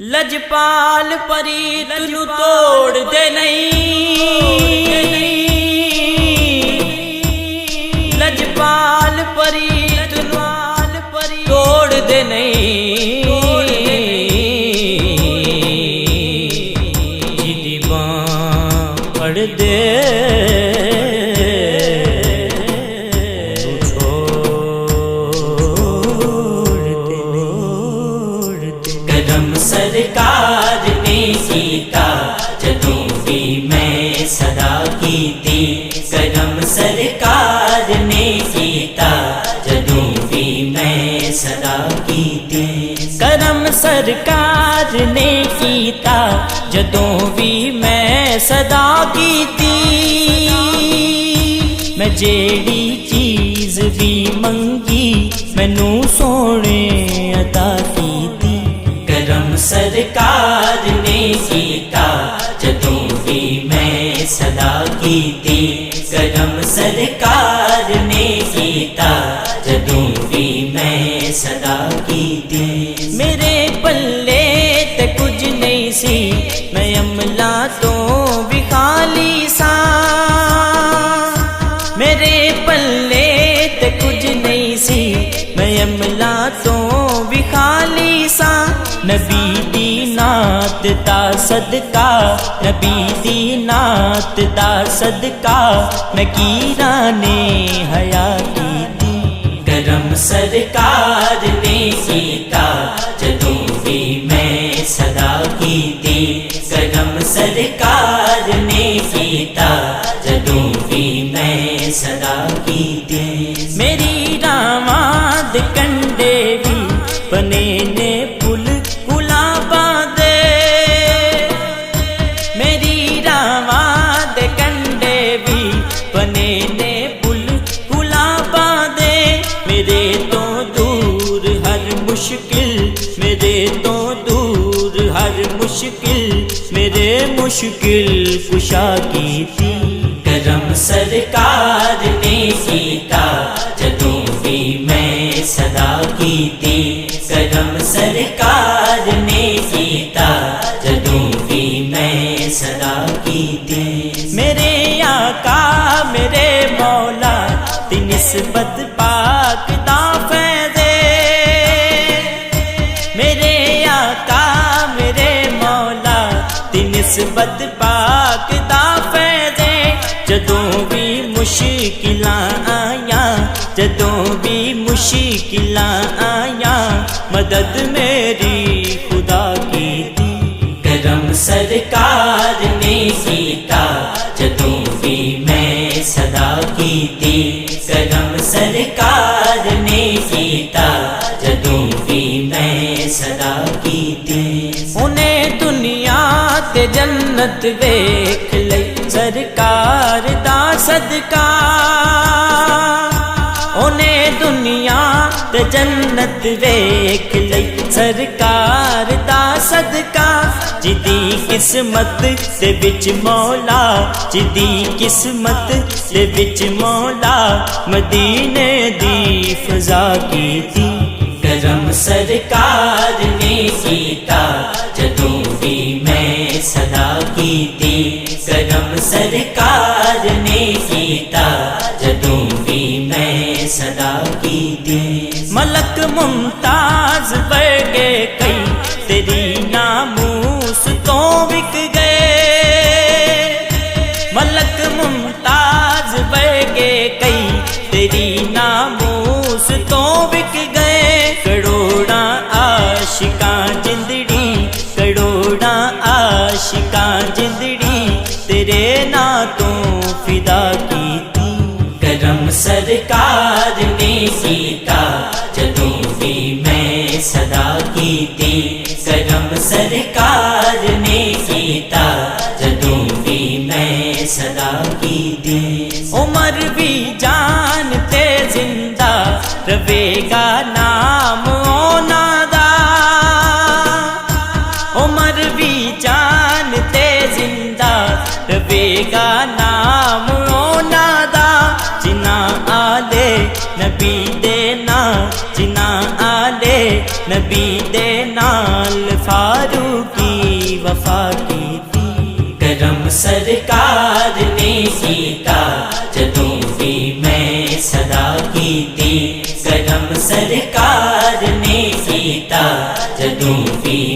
لجپال پریت نو توڑ دے نہیں، لجپال پریت نو توڑ دے نہیں، جدی باں پڑ دے سرکار نے کیتا جدوں بھی میں صدا کیتی، کرم سرکار نے کیتا جدوں بھی میں صدا کیتی، کرم سرکار نے کیتا جدوں بھی میں صدا کیتی، میں جیڑی چیز بھی منگی مینوں سونے عطا کیتی، کرم سرکار نے کیتا جدوں بھی میں صدا کیتی، کرم سرکار نے کیتا جدوں بھی میں صدا کیتی، میرے پلے تے کچھ نہیں سی میں عملہ تو بھی خالی سا، میرے پلے تے کچھ نہیں سی میں عملہ تو بھی خالی سا، نبی دی نعت دا صدقہ، نبی دی نعت دا صدقہ میں کیرانے حیا کیتی، کرم سرکار نے کیتا جدوں بھی میں صدا کیتی، کرم سرکار نے کیتا جدوں بھی میں صدا کیتی، میری راواں دے کنڈے بھی بنے نے پل گلاباں دے، میری راواں دے کنڈے بھی بنے نے پل گلاباں دے، میرے تو دور ہر مشکل، میرے تو دور ہر مشکل، میرے مشکل کشا کیتی، کرم سرکار نے کیتا جدوں بھی میں صدا کیتی، کرم سرکار نے کیتا جدوں بھی میں صدا کیتی، میرے آقا میرے مولا دی نسبت پاک دا فیضے، میرے آقا میرے مولا دی نسبت پاک دا فیضے، جدوں بھی مشکلاں آیاں، جدوں بھی مشکلاں آیاں مدد میری خدا کیتی، کرم سرکار نے کیتا جدوں بھی میں صدا کیتی، کرم سرکار نے کیتا جدوں بھی میں صدا کیتی، انہیں دنیا تے جنت ویکھ لئی سرکار دا صدقہ، انہیں دنیا تے جنت ویکھ لئی سرکار دا صدقہ، جدی قسمت دے وچ مولا، جدی قسمت دے وچ مولا مدینے دی فضا کیتی، کرم سرکار نے کیتا جدوں بھی میں صدا کیتی، کرم سرکار نے کیتا جدوں بھی میں صدا کیتی، ملک ممتاز ورگے کئی تیری ناموس تو بک گئے، ملک ممتاز ورگے کئی تیری ناموس تو بک گئے، کروڑاں عاشقاں جندڑی، کروڑاں عاشقاں جندڑی تیرے نام تو فدا کیتی، کرم سرکار نے کیتا جدوں بھی میں صدا کیتی، کرم سرکار نے کیتا جدوں بھی میں صدا کیتی، عمر بھی جان تے زندہ رہے گا نام اونا دا، عمر بھی جان تے زندہ رہے گا نام اونا دا، جنہاں آلے نبی دے نا، جنہاں آلے نبی دے نال فاتحہ یاروں کی وفا کی تھی۔ کرم سرکار نے کیتا جدوں بھی میں صدا کیتی، کرم سرکار نے کیتا جدوں بھی